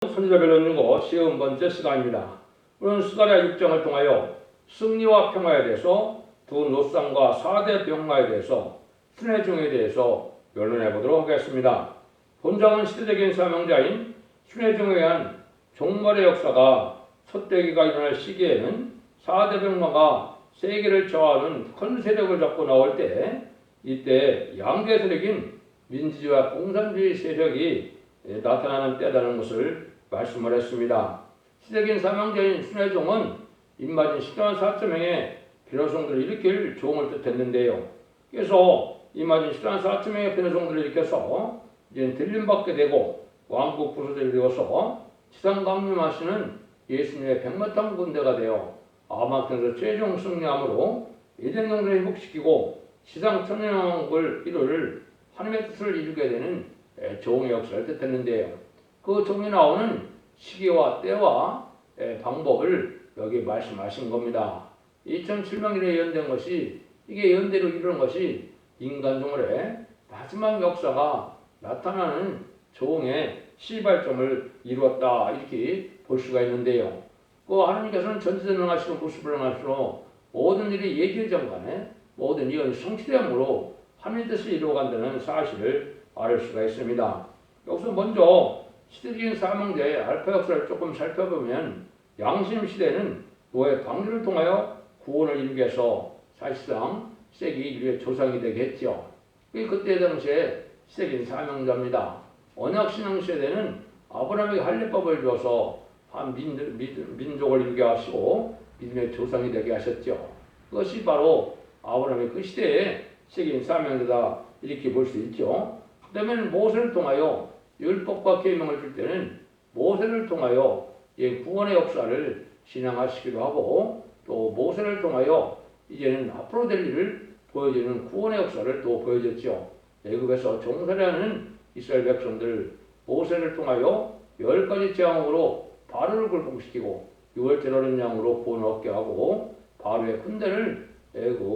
선지자별로 연구 50번째 시간입니다. 오늘은 스가랴 6장을 통하여 승리와 평화에 대해서, 두 노상과 4대 병마에 대해서, 순회 중에 대해서 변론해 보도록 하겠습니다. 본장은 시대적인 사명자인 순회 중에 의한 종말의 역사가 헛되기가 일어날 시기에는 4대 병마가 세계를 저하하는 큰 세력을 잡고 나올 때, 이때 양대 세력인 민주주의와 공산주의 세력이 나타나는 때라는 것을 말씀을 했습니다. 시대적인 사명자인 순회종은 입맞은 10년 4천명의 변호성들을 일으킬 종을 뜻했는데요. 그래서 입맞은 10년 4천명의 변호성들을 일으켜서 이제 들림받게 되고 왕국 부서를 이루어서 지상 강림하시는 예수님의 백마탄 군대가 되어 아마존에서 최종 승리함으로 에덴 동산을 회복시키고 지상 천년왕국을 이룰 하나님의 뜻을 이루게 되는 종의 역사를 뜻했는데요. 그 종이 나오는 시기와 때와 방법을 여기 말씀하신 겁니다. 2007년에 예언된 것이, 이게 예언대로 이루는 것이 인간종의 마지막 역사가 나타나는 종의 시발점을 이루었다, 이렇게 볼 수가 있는데요. 그 하나님께서는 전지전능하시고 무수불능하시로 모든 일이 예기전간에 모든 일이 성취됨으로 하나님의 뜻을 이루어간다는 사실을 알 수가 있습니다. 여기서 먼저 시대적인 사명자의 알파 역사를 조금 살펴보면, 양심 시대는 노예 방주를 통하여 구원을 이루기 위해서 사실상 시대기 인류의 조상이 되겠죠. 그때 당시에 시대적인 사명자입니다. 언약신앙 시대는 아브라함에게 할례법을 줘서 한 민족을 이루게 하시고 믿음의 조상이 되게 하셨죠. 그것이 바로 아브라함의 그 시대의 시대적인 사명자다, 이렇게 볼 수 있죠. 그 다음에 모세를 통하여 율법과 계명을 줄 때는 모세를 통하여 구원의 역사를 진행하시기도 하고, 또 모세를 통하여 이제는 앞으로 될 일을 보여주는 구원의 역사를 또 보여줬죠. 애굽에서 종살이하는 이스라엘 백성들, 모세를 통하여 10가지 재앙으로 바로를 굴복시키고 6월절 어린 양으로 구원을 얻게 하고, 바로의 군대를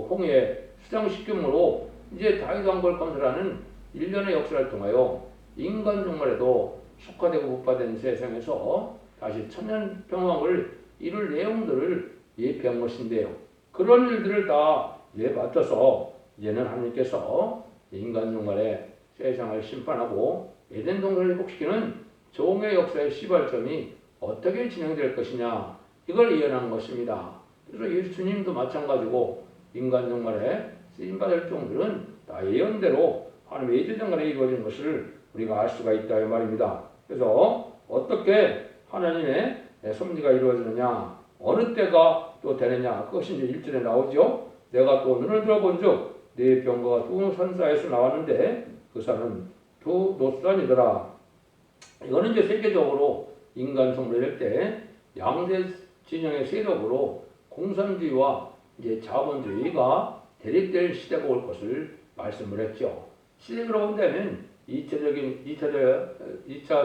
홍해에 수장시킴으로 이제 다윗 왕국을 건설하는 일련의 역사를 통하여 인간 종말에도 속화되고 복받은 세상에서 다시 천년 평왕을 이룰 내용들을 예표한 것인데요. 그런 일들을 다 맞춰서 이제는 하나님께서 인간 종말에 세상을 심판하고 에덴 동산을 회복시키는 종의 역사의 시발점이 어떻게 진행될 것이냐, 이걸 예언한 것입니다. 그래서 예수님도 마찬가지고 인간 종말에 쓰임받을 종들은 다 예언대로 하나님의 예정간에 이루어진 것을 우리가 알 수가 있다, 이 말입니다. 그래서 어떻게 하나님의 섭리가 이루어지느냐, 어느 때가 또 되느냐, 그것이 이제 1절에 나오죠. 내가 또 눈을 들어본 즉 네 병거가 두 산사에서 나왔는데 그 산은 두 노산이더라. 이거는 이제 세계적으로 인간 성물일 때 양대 진영의 세력으로 공산주의와 이제 자본주의가 대립될 시대가 올 것을 말씀을 했죠. 시대로 본다면 2차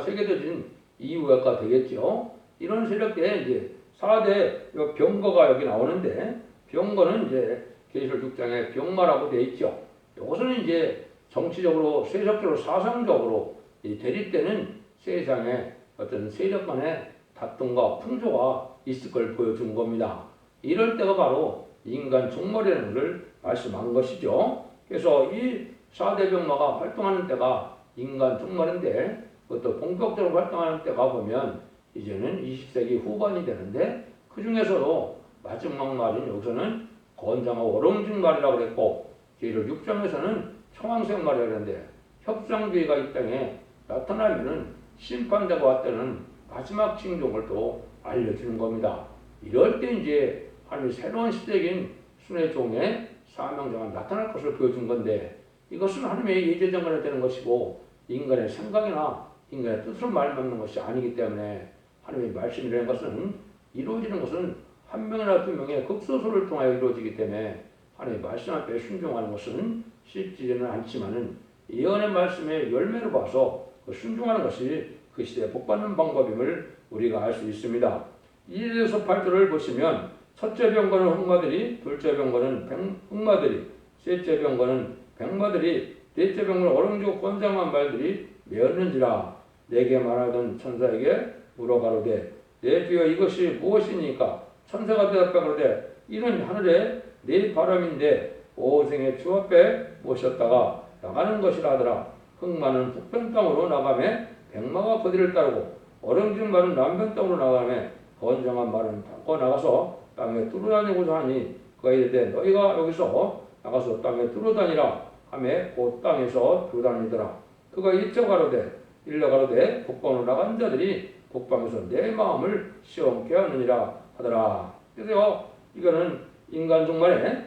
세계대전 이후가 되겠죠. 이런 세력 때 이제 4대 병거가 여기 나오는데, 병거는 이제 계시록 6장에 병마라고 되어 있죠. 이것은 이제 정치적으로, 세속적으로, 사상적으로 대립되는 세상에 어떤 세력 간의 다툼과 풍조가 있을 걸 보여준 겁니다. 이럴 때가 바로 인간 종말이라는 것을 말씀한 것이죠. 그래서 이 4대 병마가 활동하는 때가 인간 종말인데, 그것도 본격적으로 활동하는 때가 보면 이제는 20세기 후반이 되는데, 그 중에서도 마지막 말인 여기서는 건장하고 어렁진 말이라고 그랬고, 계시록 6장에서는 청황색 말이라고 그랬는데, 협상주의가 이 땅에 나타나면은 심판되고 왔다는 마지막 징종을 또 알려주는 겁니다. 이럴 때 이제 하나님의 새로운 시대적인 순회 종의 사명자가 나타날 것을 보여준 건데, 이것은 하나님의 예제정간에 되는 것이고 인간의 생각이나 인간의 뜻으로 말맞는 것이 아니기 때문에, 하나님의 말씀이라는 것은 이루어지는 것은 한 명이나 두 명의 극소수를 통하여 이루어지기 때문에 하나님의 말씀 앞에 순종하는 것은 쉽지는 않지만은 예언의 말씀의 열매로 봐서 그 순종하는 것이 그 시대에 복받는 방법임을 우리가 알 수 있습니다. 1에서 8절을 보시면, 첫째 병거는 흑마들이, 둘째 병거는 흑마들이, 셋째 병거는 백마들이, 넷째 병거는 어렁지고 권장한 말들이 메었는지라. 내게 말하던 천사에게 물어가로되 내 주여 이것이 무엇이니까? 천사가 대답하되 이는 하늘에 네 바람인데 오생의 주 앞에 모셨다가 나가는 것이라 하더라. 흙 많은 북편 땅으로 나가매 백마가 그들을 따르고 얼음진 말은 남편 땅으로 나가매 건장한 말은 바꿔 나가서 땅에 뚫어다니고자 하니 그가 이르되 너희가 여기서 나가서 땅에 뚫어다니라 하매 곧 땅에서 뚫어다니더라. 그가 일러 가로되 북방으로 나간 자들이 북방에서 내 마음을 시험케 하느니라 하더라. 그래서 이거는 인간 중간에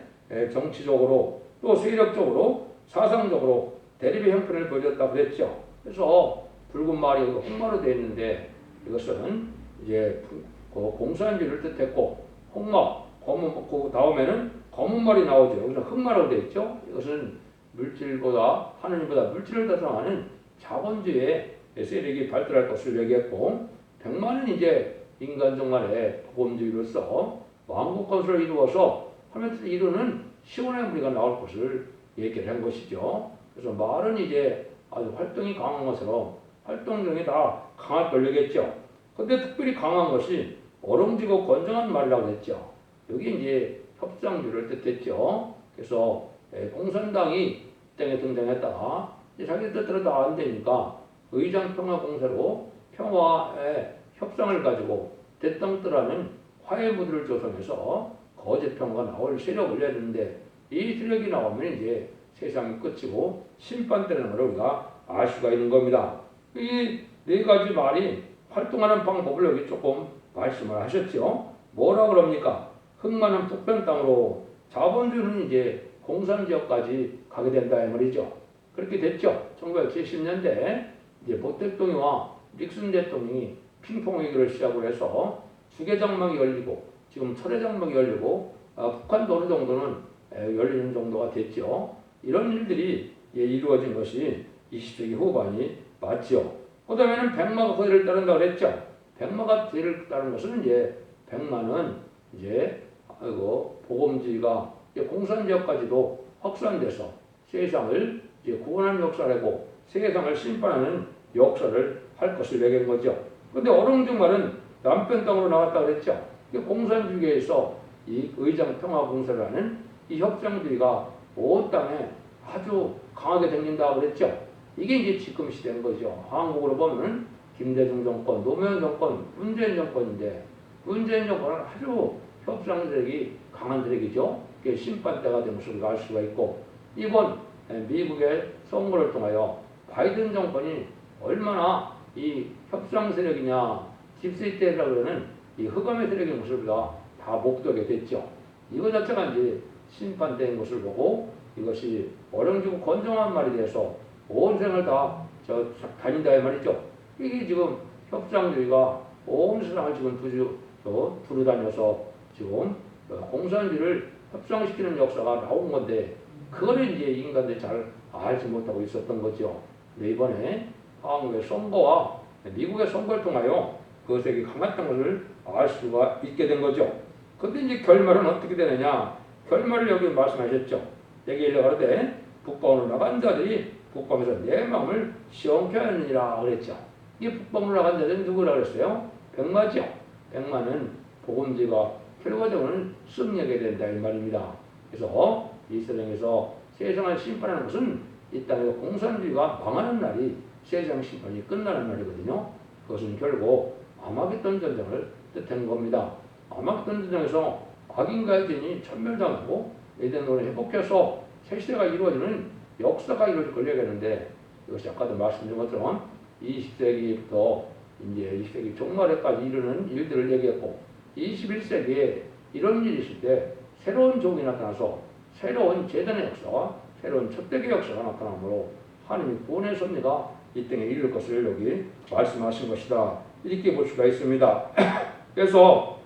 정치적으로 또 세력적으로 사상적으로 대립의 형편을 보여줬다 그랬죠. 그래서 붉은 말이 홍마로 되어 있는데 이것은 이제 공산주의를 뜻했고 홍마 검은 그 다음에는 검은 말이 나오죠. 여기는 흑마라고 되어 있죠. 이것은 물질보다 하느님보다 물질을 대상하는 자본주의의 세력이 발달할 것을 얘기했고 백마는 이제 인간 중간에 복음주의로서 왕국 건설을 이루어서 하면서 이루는 시온의 무리가 나올 것을 얘기를 한 것이죠. 그래서 말은 이제 아주 활동이 강한 것으로 활동력이 다 강할 걸 얘기했죠. 근데 특별히 강한 것이 어렁지고 건장한 말이라고 했죠. 여기 이제 협상주를 뜻했죠. 그래서 공산당이 땅에 등장했다가 자기 뜻대로 다 안 되니까 의장평화공사로 평화의 협상을 가지고 대땅뜨라는 화해 무드를 조성해서 거짓 평화가 나올 세력을 내는데 이 세력이 나오면 이제 세상이 끝이고 심판되는 걸 우리가 알 수가 있는 겁니다. 이 네 가지 말이 활동하는 방법을 여기 조금 말씀을 하셨죠. 뭐라 그럽니까? 흙 많은 북편 땅으로 자본주의는 이제 공산지역까지 가게 된다 이 말이죠. 그렇게 됐죠. 1970년대 이제 보 대통령과 닉슨 대통령이 핑퐁 회기를 시작으로 해서 주계장막이 열리고 지금 철회장막이 열리고 북한도 어느 정도는 열리는 정도가 됐죠. 이런 일들이 이루어진 것이 20세기 후반이 맞죠. 그 다음에는 백마가 그들을 따른다고 그랬죠. 백마가 그들을 따르는 것은 이제 백마는 이제 복음주의가 공산지역까지도 확산돼서 세상을 이제 구원하는 역사라고 세상을 심판하는 역사를 할 것을 얘기한 거죠. 그런데 어렁증 말은 남편 땅으로 나갔다 그랬죠. 공산주의에서 이 의장평화공사라는 이 협상주의가 온 땅에 아주 강하게 생긴다고 그랬죠. 이게 이제 지금 시대인 거죠. 한국으로 보면 김대중 정권, 노무현 정권, 문재인 정권인데 문재인 정권은 아주 협상 세력이 강한 세력이죠. 그게 심판대가 된 것을 알 수가 있고 이번 미국의 선거를 통하여 바이든 정권이 얼마나 이 협상 세력이냐 딥스테이트라고 하는 이 흑암의 세력인 것을 다 목도하게 됐죠. 이거 자체가 이제 심판된 것을 보고 이것이 어령지고 건정한 말이 돼서 온 생을 다 다닌다 이 말이죠. 이게 지금 협상주의가 온 세상을 지금 두루다녀서 지금 공산주의를 협상시키는 역사가 나온 건데 그거를 이제 인간들이 잘 알지 못하고 있었던 거죠. 근데 이번에 한국의 선거와 미국의 선거를 통하여 그것에게 강했던 것을 알 수가 있게 된 거죠. 근데 이제 결말은 어떻게 되느냐? 결말을 여기 말씀하셨죠. 여기 일러가로되 북방으로 나간 자들이 북방에서 내 마음을 시험케 하느니라 그랬죠. 이 북방으로 나간 자들은 누구라 그랬어요? 백마죠. 백마는 복음주의가 결과적으로는 승리하게 된다 이 말입니다. 그래서 이 세상에서 세상을 심판하는 것은 이 땅에서 공산주의가 망하는 날이 세상 심판이 끝나는 날이거든요. 그것은 결국 아마겟돈 전쟁을 뜻하는 겁니다. 아마겟돈 전쟁에서 악인과의 죄인이 천멸당하고 에덴으로 회복해서 새 시대가 이루어지는 역사가 이루어질 걸 얘기하는데 이것이 아까도 말씀드린 것처럼 20세기부터 이제 20세기 종말에까지 이르는 일들을 얘기했고 21세기에 이런 일이 있을 때 새로운 종이 나타나서 새로운 재단의 역사와 새로운 촛대기 역사가 나타나므로 하나님이 구원의 섭리가 이 땅에 이룰 것을 여기 말씀하신 것이다. 이렇게 볼 수가 있습니다. 그래서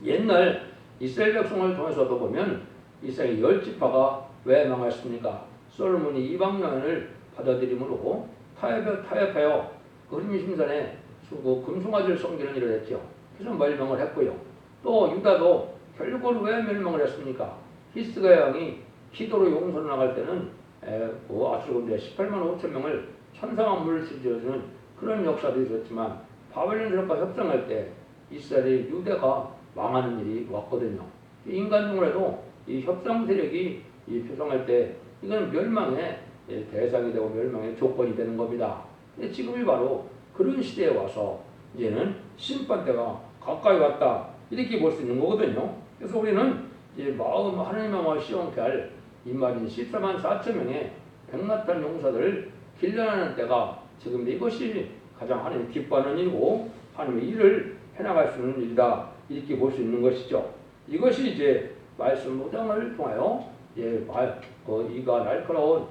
옛날 이스라엘 백성을 통해서도 보면 이스라엘 10지파가 왜 망했습니까? 솔로몬이 이방연을 받아들임으로 타협하여 그 흐름심산에 금송아지를 섬기는 일을 했죠. 그래서 멸망을 했고요. 또 유다도 결국은 왜 멸망을 했습니까? 히스기야 왕이 기도로 용서를 나갈 때는 아수르 군대 18만 5천 명을 천상한 물을 지어주는 그런 역사도 있었지만 바벨론과 협상할 때 이스라엘 유대가 망하는 일이 왔거든요. 인간중에도 이 협상 세력이 이 표성할 때 이건 멸망의 대상이 되고 멸망의 조건이 되는 겁니다. 지금이 바로 그런 시대에 와서 이제는 심판 때가 가까이 왔다 이렇게 볼 수 있는 거거든요. 그래서 우리는 이제 마음 하나님의 마음을 시원케 할 이말인 14만 4천 명의 백마탄 용사들을 길러내는 때가 지금 이것이 가장 하나님 기뻐하는 일이고 하나님의 일을 해나갈 수 있는 일이다 이렇게 볼 수 있는 것이죠. 이것이 이제 말씀 무장을 통하여 이가 날카로운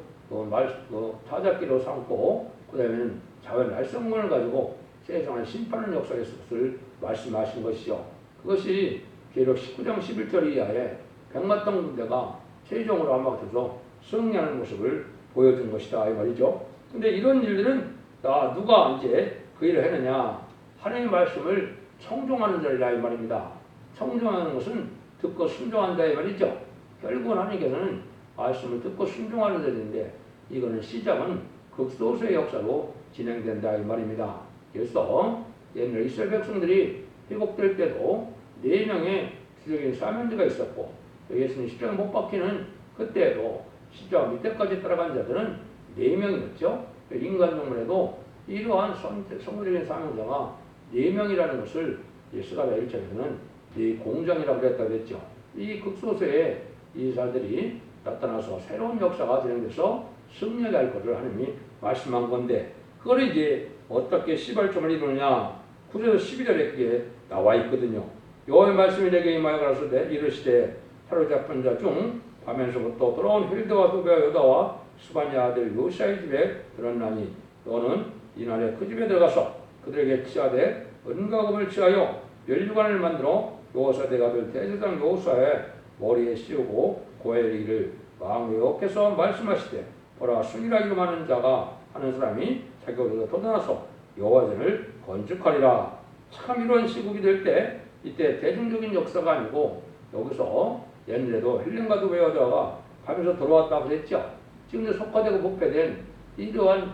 타작기로 삼고 그다음에는 자연 날성문을 가지고 세상을 심판하는 역사에 있을 것을 말씀하신 것이죠. 그것이 계력 19장 11절 이하에 백마탄 군대가 최종으로 함락돼서 승리하는 모습을 보여준 것이다 이 말이죠. 근데 이런 일들은 누가 이제 그 일을 했느냐? 하나님의 말씀을 청종하는 자리라 이 말입니다. 청종하는 것은 듣고 순종한다 이 말이죠. 결국은 하나님께서는 말씀을 듣고 순종하는 자리인데 이거는 시작은 극소수의 역사로 진행된다 이 말입니다. 그래서 옛날 이스라엘 백성들이 회복될 때도 4명의 주적인 사명자가 있었고 예수님 십자가에 못 박히는 그때에도 십자가 밑에까지 따라간 자들은 4명이었죠. 인간 종문에도 이러한 성도적인 사명자가 4명이라는 것을 스가랴 1장에서는 공장이라고 그랬다고 했죠. 이 극소수의 이 자들이 나타나서 새로운 역사가 진행돼서 승리하게 할 것을 하나님이 말씀한 건데 그걸 이제 어떻게 시발점을 이루느냐 9절 12절에 그게 나와 있거든요. 여호와의 말씀이 내게 임하여 가라사대 이르시되 사로잡힌 자 중 밤에서부터 돌아온 힐드와 도베와 요다와 스바냐 아들 요시아의 집에 들었나니 너는 이날에 그 집에 들어가서 그들에게 취하되 은과금을 취하여 멸류관을 만들어 요사대 아들 대제사장 요사의 머리에 씌우고 고엘이를 왕여호께서 말씀하시되 보라 순일하기로 하는 자가 하는 사람이 자기 옷에서 돋아나서 여호와전을 건축하리라. 참 이런 시국이 될 때 이때 대중적인 역사가 아니고 여기서 옛날에도 헬렌과 도베와다가 가면서 돌아왔다고 했죠. 지금 속화되고 목패된 이러한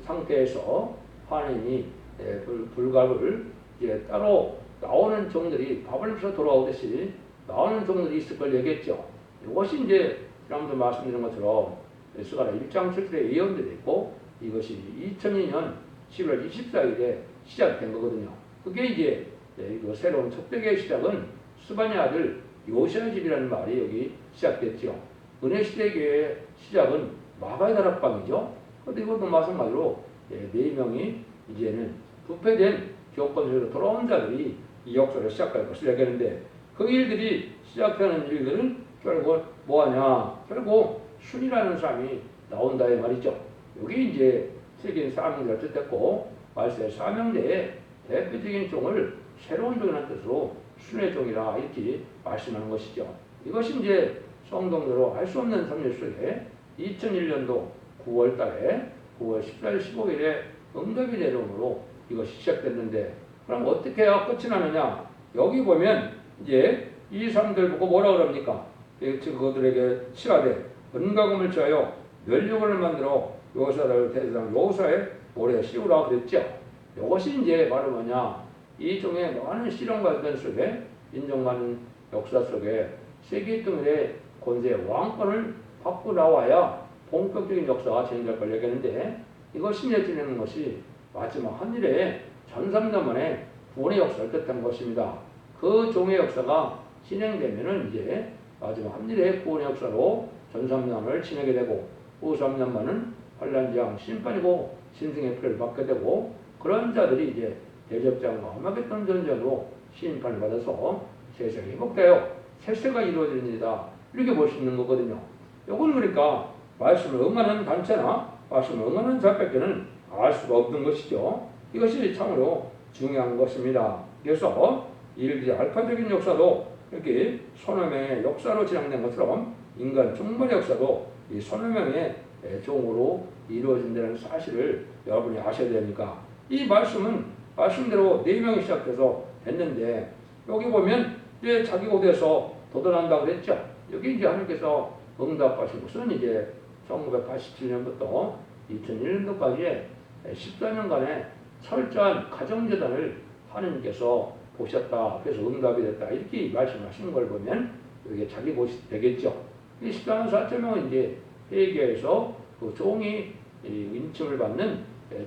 상태에서 하나님이 불갑을 이제 따로 나오는 종들이 바벨론에서 돌아오듯이 나오는 종들이 있을 걸 얘기했죠. 이것이 이제 지난번에 말씀드린 것처럼 스가랴 1장 7절에 예언되어 있고 이것이 2002년 10월 24일에 시작된 거거든요. 그게 이제 그 새로운 척백의 시작은 스바냐 아들 요시아의 집이라는 말이 여기 시작됐죠. 은혜시대 교회의 시작은 마가의 다락방이죠. 그런데 이것도 마찬가지로 4명이 이제는 부패된 교권세로 돌아온 자들이 이 역사를 시작할 것을 얘기하는데 그 일들이 시작하는 일들은 결국 뭐하냐? 결국 순이라는 사람이 나온다 이 말이죠. 여기 이제 세계인 사명자를 뜻했고 말세의 사명자의 대표적인 종을 새로운 종이라는 뜻으로 순의 종이라 이렇게 말씀하는 것이죠. 이것이 이제 성동대로 할 수 없는 3일 속에 2001년도 9월 달에 9월 14일 15일에 응답이 내려오므로 이것이 시작됐는데 그럼 어떻게 해야 끝이 나느냐? 여기 보면 이제 이 사람들 보고 뭐라 그럽니까? 그들에게 취하되 은과금을 취하여 멸류관을 만들어 요사를 대제사장 요사의 모래에 씌우라 그랬죠. 이것이 이제 바로 뭐냐? 이 종의 많은 실험과 일단 속에 인정받는 역사 속에 세계 등의 권세 왕권을 받고 나와야 본격적인 역사가 진행될 걸 얘기하는데 이것이 이제 진행하는 것이 마지막 한 일에 전삼년 만에 구원의 역사를 뜻하는 것입니다. 그 종의 역사가 진행되면은 이제 마지막 한 일에 구원의 역사로 전삼년을 지내게 되고 후 3년만은 환란장 심판이고 신승의 표를 받게 되고 그런 자들이 이제 대접장과 아마겟돈 전쟁으로 심판을 받아서 세상이 회복되어 세세가 이루어지는 일이다. 이렇게 볼 수 있는 거거든요. 이건 그러니까 말씀을 응하는 단체나 말씀을 응하는 자밖에는 알 수가 없는 것이죠. 이것이 참으로 중요한 것입니다. 그래서 일들이 알파적인 역사도 이렇게 서너 명의 역사로 진행된 것처럼 인간 종말의 역사도 이 서너 명의 종으로 이루어진다는 사실을 여러분이 아셔야 되니까 이 말씀은 말씀대로 4명이 시작해서 됐는데 여기 보면 이제 자기 옷에서 돋아난다고 그랬죠. 여기 이제 하나님께서 응답하신 것은 이제 1987년부터 2001년도까지 14년간의 철저한 가정재단을 하느님께서 보셨다. 그래서 응답이 됐다. 이렇게 말씀하시는 걸 보면 이게 자기 곳이 되겠죠. 이 14,4천명은 이제 회개에서 그 종이 인침을 받는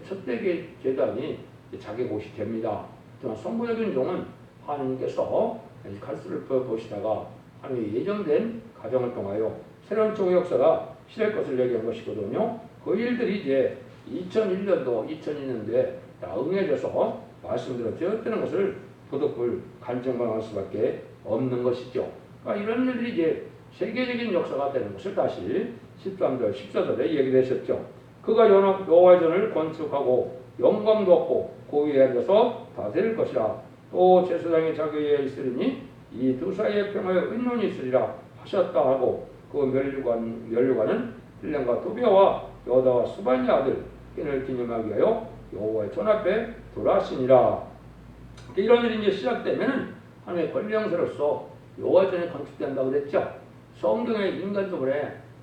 첫대계 재단이 자기 곳이 됩니다. 하지만 성부적인 종은 하나님께서 갈수를 보시다가 하나님의 예정된 가정을 통하여 새로운 종의 역사가 시작할 것을 얘기한 것이거든요. 그 일들이 이제 2001년도, 2002년도에 다 응해져서 말씀대로 되었다는 것을 부득불 간증할 수밖에 없는 것이죠. 그러니까 이런 일들이 이제 세계적인 역사가 되는 것을 다시 13절, 14절에 얘기했었죠. 그가 여호와의 전을 건축하고 영광도 얻고 고위에 앉아서 다스릴 것이라. 또 제사장의 자기에 있으리니 이 두 사이의 평화에 의논이 있으리라 하셨다 하고 그 면류관은 힐렘과 도비아와 여다와 스바니 아들 힌을 기념하기 위하여 여호와의 전 앞에 돌아가시니라. 이런 일이 이제 시작되면 하나님의 권리형세로서 여호와의 전이 건축된다고 그랬죠. 성경의 인간적으로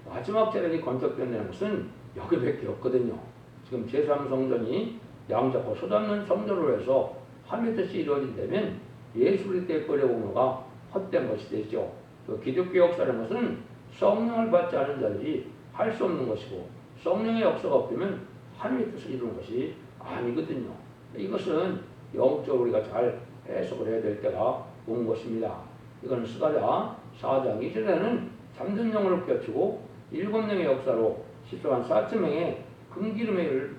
마지막 재단이 건축된다는 것은 여기밖에 없거든요. 지금 제3성전이 양잡고 솟았는 성전으로 해서 3m씩 이루어진다면 예수 그리스도의 버려보노가 헛된 것이 되죠. 그 기독교 역사라는 것은 성령을 받지 않은 자들이 할 수 없는 것이고 성령의 역사가 없으면 하나님의 뜻을 이루는 것이 아니거든요. 이것은 영적으로 우리가 잘 해석을 해야 될 때가 온 것입니다. 이건 스가랴 4장 2절에는 잠든 영혼을 껴치고 7명의 역사로 14,4천명의 금기름을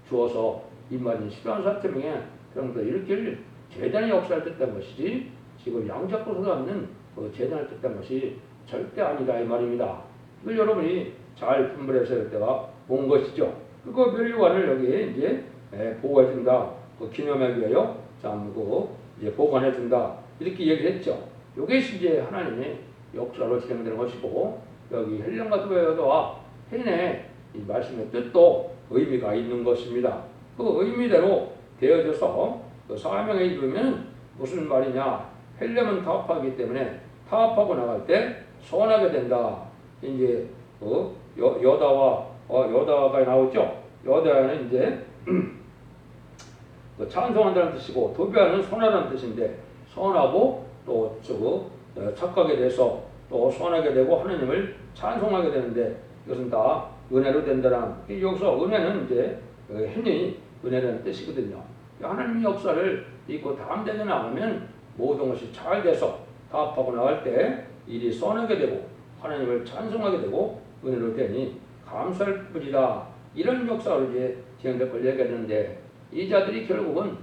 주어서 입맞은 14,4천명의 병도 일으킬 재단의 역사를 뜻한 것이지 지금 양잡고 솟아있는 그 재단을 뜻한 것이 절대 아니다 이 말입니다. 이걸 여러분이 잘 분별해서 할 때가 온 것이죠. 그 면류관을 여기에 이제 보호해준다. 그 기념하기 위하여 이제 보관해준다. 이렇게 얘기했죠. 이것이 이제 하나님의 역사로 진행되는 것이고 여기 헬령과 도배와 헨의 이 말씀의 뜻도 의미가 있는 것입니다. 그 의미대로 되어져서 그 사명에 이르면 무슨 말이냐? 헬령은 타협하기 때문에 타협하고 나갈 때 선하게 된다. 이제 여다가 나오죠. 여다는 이제 찬송한다는 뜻이고 도비아는 선하다는 뜻인데 선하고 또 착하게 돼서 또 선하게 되고 하나님을 찬송하게 되는데 이것은 다 은혜로 된다는 여기서 은혜는 이제 흔히 은혜라는 뜻이거든요. 하나님의 역사를 믿고 담대게 나가면 모든 것이 잘 돼서 타협하고 나갈 때 일이 선하게 되고 하나님을 찬송하게 되고 은혜로 되니 감사할 뿐이다. 이런 역사로 이제 진행될 걸 얘기했는데 이 자들이 결국은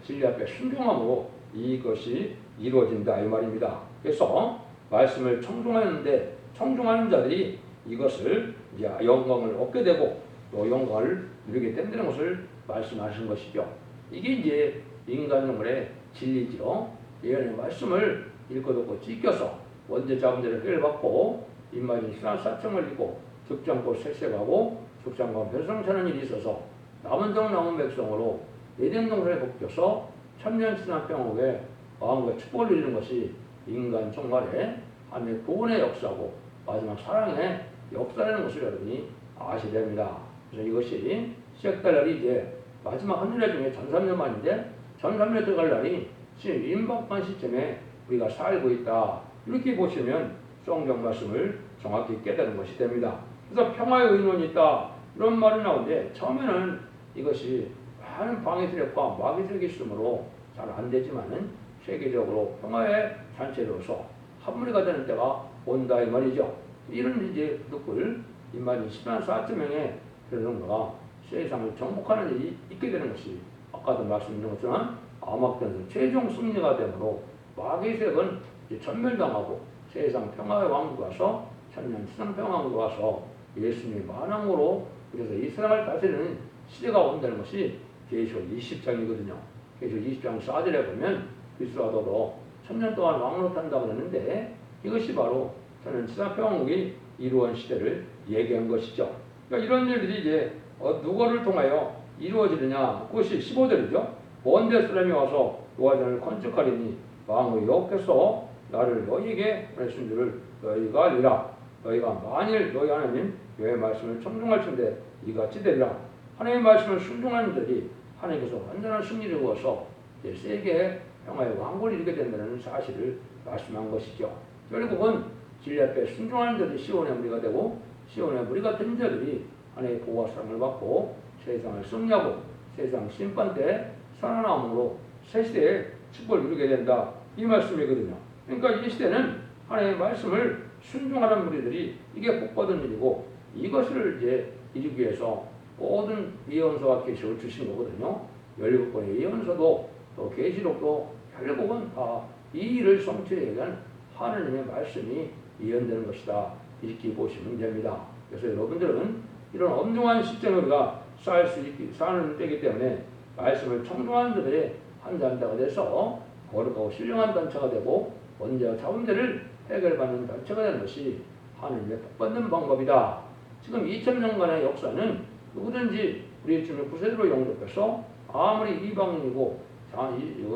진리 앞에 순종함으로 이것이 이루어진다 이 말입니다. 그래서 말씀을 청종하는데 청종하는 자들이 이것을 이제 영광을 얻게 되고 또 영광을 누리게 된다는 것을 말씀하신 것이죠. 이게 이제 인간 영혼의 진리죠. 예언의 말씀을 읽고 듣고 찢겨서 원죄 자문제를 해를 받고 입맞은 신한 사청을 입고 죽장고 세색하고 죽장고 변성차는 일이 있어서 남은 종 남은 백성으로 에덴 동산에 복져서 천년 신한 평화에 마음과 축복을 누리는 것이 인간 총괄의 하나님의 구원의 역사고 마지막 사랑의 역사라는 것을 여러분이 아셔야 됩니다. 그래서 이것이 시작될 날이 이제 마지막 하늘의 중에 전삼년만인데 전삼년 들어갈 날이 지금 임박한 시점에 우리가 살고 있다. 이렇게 보시면 성경 말씀을 정확히 깨달은 것이 됩니다. 그래서 평화의 의논이 있다. 이런 말이 나오는데 처음에는 이것이 많은 방해세력과 마귀세력이 있으므로 잘 안 되지만은 세계적으로 평화의 단체로서 한무리가 되는 때가 온다 이 말이죠. 이런 이제 늑을 인만이 14,400명의 그런 정도가 세상을 정복하는 일이 있게 되는 것이 아까도 말씀드린 것처럼 암흑단에서 최종 승리가 되므로 마귀의 세력은 이제 전멸당하고 세상 평화의 왕국이 와서 천년 세상 평화왕국이 와서 예수님의 만왕으로 그래서 이 세상을 다스리는 시대가 온다는 것이 계시록 20장이거든요. 계시록 20장 4절에 보면 그리스도와 더불어 천년 동안 왕노릇한다고 하는데 이것이 바로 천년 세상 평화왕국이 이루어진 시대를 얘기한 것이죠. 그러니까 이런 일들이 이제 누구를 통하여 이루어지느냐 그것이 15절이죠. 먼데 사람이 와서 노아전을 건축하리니 왕의 여호와께서 나를 너희에게 보내신 줄을 너희가 알리라. 너희가 만일 너희 하나님 여호와의 말씀을 청종할 텐데 이같이 되리라. 하나님의 말씀을 순종하는 자들이 하나님께서 완전한 승리를 이루어서 이제 세계의 평화의 왕국을 이루게 된다는 사실을 말씀한 것이죠. 결국은 진리 앞에 순종하는 자들이 시온의 무리가 되고 시온의 무리가 된 자들이 하나님의 보호와 사랑을 받고 세상을 승리하고 세상 심판 때 살아남음으로 새 시대의 축복을 누리게 된다. 이 말씀이거든요. 그러니까 이 시대는 하나님의 말씀을 순종하는 무리들이 이게 복받은 일이고 이것을 이제 이루기 위해서 모든 예언서와 계시록을 주신 거거든요. 17권의 예언서도 또 계시록도 결국은 다 이 일을 성취하기 위한 하나님의 말씀이 예언되는 것이다. 이렇게 보시면 됩니다. 그래서 여러분들은 이런 엄중한 시점에 우리가 사는 때이기 때문에 말씀을 청중하는 자들의 한 단체가 돼서 거룩하고 신령한 단체가 되고 원죄와 자문제를 해결받는 단체가 되는 것이 하나님의 복받는 방법이다. 지금 2000년간의 역사는 누구든지 우리 주님을 구세주로 영접해서 아무리 이방인이고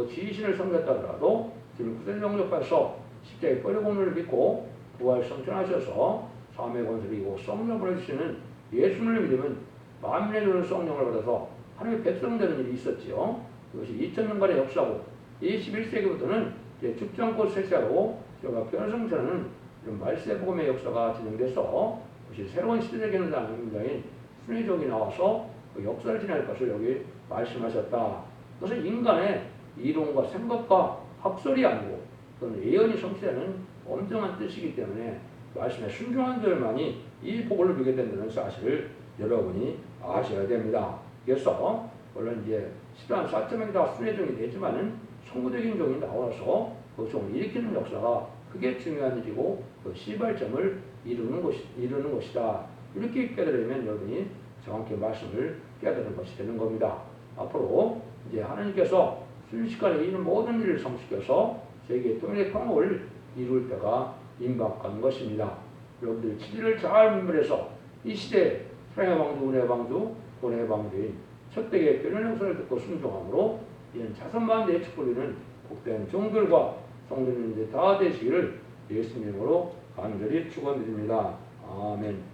지신을 섬겼다 하더라도 주님을 구세주로 영접해서 십자가의 뼈리공로를 믿고 부활 성천하셔서 삶의 권세를 이고 성령을 보내주시는 예수를 믿으면 만민의 주는 성령을 받아서 하나님의 백성 되는 일이 있었지요. 그것이 2000년간의 역사고 21세기부터는 죽지 않고 쇠퇴하고 저가 변성천하는 이런 말세 복음의 역사가 진행돼서 그것이 새로운 시대적 현상인 순회족이 나와서 그 역사를 지낼 것을 여기 말씀하셨다. 그것은 인간의 이론과 생각과 학설이 아니고 그건 예언이 성취되는 엄정한 뜻이기 때문에 말씀에 순종한 자들만이 이 복을 누리게 된다는 사실을 여러분이 아셔야 됩니다. 그래서 물론 이제 시간 4.0이 다 순회종이 되지만은 성구적인 종이 나와서 그 종을 일으키는 역사가 그게 중요한 일이고 그 시발점을 이루는 것이다. 이렇게 깨달으면 여러분이 정확히 말씀을 깨달은 것이 되는 겁니다. 앞으로 이제 하나님께서 순식간에 이런 모든 일을 성취해서 세계 통일의 평화를 이룰 때가 임박한 것입니다. 여러분들 진리를 잘 분별해서 이 시대에 사랑의 방주, 은혜의 방주, 본의 방주인 첫대의 변론 역사를 듣고 순종함으로 이런 자선만대의 축복을 복된 종들과 성도님들 다 되시기를 예수님으로 간절히 축원드립니다. 아멘.